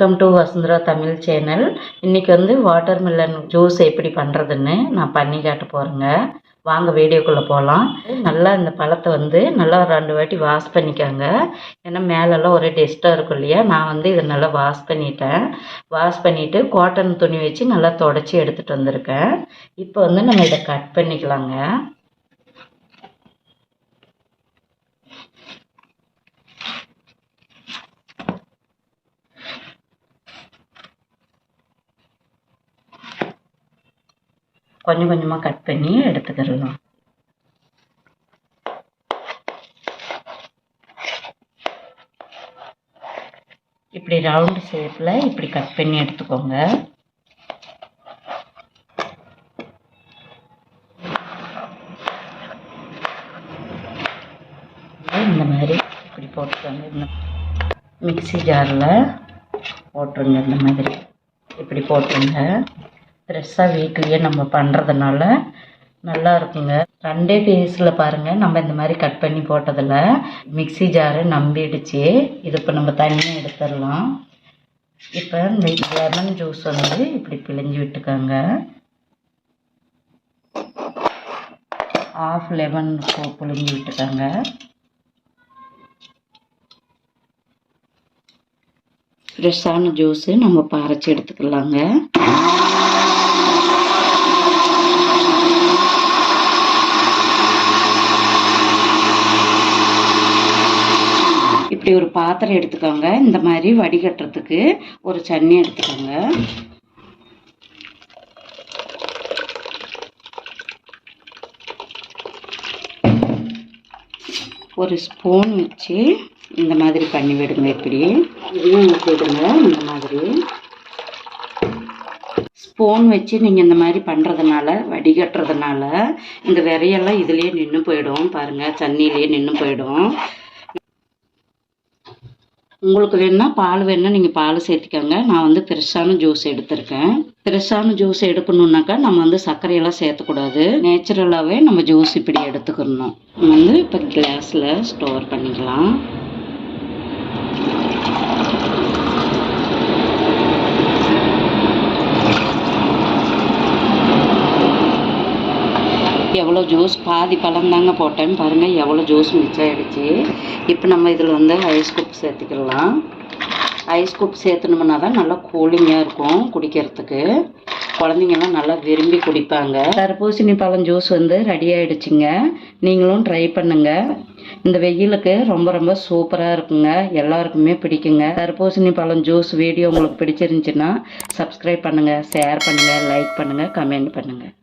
Welcome to Vasundhara Tamil channel. இன்றைக்கி வந்து watermelon juice எப்படி பண்ணுறதுன்னு நான் பண்ணி காட்ட போகிறேங்க. வாங்க வீடியோக்குள்ளே போகலாம். நல்லா இந்த பழத்தை வந்து நல்லா 2 வாட்டி வாஷ் பண்ணிக்கோங்க. ஏன்னா மேலெல்லாம் ஒரே டெஸ்ட்டாக இருக்கும் இல்லையா. நான் வந்து இதை நல்லா வாஷ் பண்ணிட்டேன். வாஷ் பண்ணிவிட்டு காட்டன் துணி வச்சு நல்லா தொடச்சி எடுத்துகிட்டு வந்திருக்கேன். இப்போ வந்து நம்ம இதை கட் பண்ணிக்கலாங்க. கொஞ்சம் கொஞ்சமாக கட் பண்ணி எடுத்துக்கிடலாம். இப்படி ரவுண்டு ஷேப்பில் இப்படி கட் பண்ணி எடுத்துக்கோங்க. இந்த மாதிரி இப்படி போட்டுக்கோங்க. இந்த மிக்ஸி ஜாரில் போட்டுருங்க. இந்த மாதிரி இப்படி போட்டுருங்க. ஃப்ரெஷ்ஷாக வீட்லேயே நம்ம பண்ணுறதுனால நல்லா இருக்குங்க. 2 பீஸில் பாருங்கள், நம்ம இந்த மாதிரி கட் பண்ணி போட்டதில் மிக்ஸி ஜாரு நம்பிடுச்சு. இது இப்போ நம்ம தனியாக எடுத்துடலாம். இப்போ இந்த லெமன் ஜூஸ் வந்து இப்படி பிழிஞ்சு விட்டுக்கோங்க. 1/2 லெமன் பிழிஞ்சு விட்டுக்கோங்க. ஃப்ரெஷ்ஷான ஜூஸு நம்ம அரைச்சி எடுத்துக்கலாங்க. இப்படி ஒரு பாத்திரம் எடுத்துக்கோங்க. இந்த மாதிரி வடிகட்டுறதுக்கு ஒரு சன்னி எடுத்துக்கோங்க. ஒரு ஸ்பூன் வச்சு இந்த மாதிரி பண்ணி விடுங்க. இப்படி இதையும் ஊற்றிடுங்க. இந்த மாதிரி ஸ்பூன் வச்சு நீங்கள் இந்த மாதிரி பண்ணுறதுனால, வடிகட்டுறதுனால இந்த விரையெல்லாம் இதுலேயே நின்று போயிடும். பாருங்கள், சன்னிலேயே நின்று போயிடும். உங்களுக்கு வேணுன்னா பால் வேணுன்னா நீங்கள் பால் சேர்த்துக்கோங்க. நான் வந்து ஃப்ரெஷ்ஷான ஜூஸ் எடுத்திருக்கேன். ஃப்ரெஷ்ஷான ஜூஸ் எடுக்கணுன்னாக்கா நம்ம வந்து சர்க்கரையெல்லாம் சேர்த்துக்கூடாது. நேச்சுரலாகவே நம்ம ஜூஸ் இப்படி எடுத்துக்கணும். வந்து இப்போ கிளாஸில் ஸ்டோர் பண்ணிக்கலாம். எவ்வளோ ஜூஸ், பாதி பழம் தாங்க போட்டேன். பாருங்கள் எவ்வளோ ஜூஸ் மிச்சம் ஆகிடுச்சு. இப்போ நம்ம இதில் வந்து ஐஸ் குப் சேர்த்துக்கலாம். ஐஸ் குப் சேர்த்துனோம்னா தான் நல்லா கூலிங்காக இருக்கும் குடிக்கிறதுக்கு. குழந்தைங்கலாம் நல்லா விரும்பி குடிப்பாங்க. தர்பூசணி பழம் ஜூஸ் வந்து ரெடி ஆகிடுச்சிங்க. நீங்களும் ட்ரை பண்ணுங்கள். இந்த வெயிலுக்கு ரொம்ப ரொம்ப சூப்பராக இருக்குங்க. எல்லாருக்குமே பிடிக்குங்க. தர்பூசணி பழம் ஜூஸ் வீடியோ உங்களுக்கு பிடிச்சிருந்துச்சின்னா சப்ஸ்கிரைப் பண்ணுங்கள், ஷேர் பண்ணுங்கள், லைக் பண்ணுங்கள், கமெண்ட் பண்ணுங்கள்.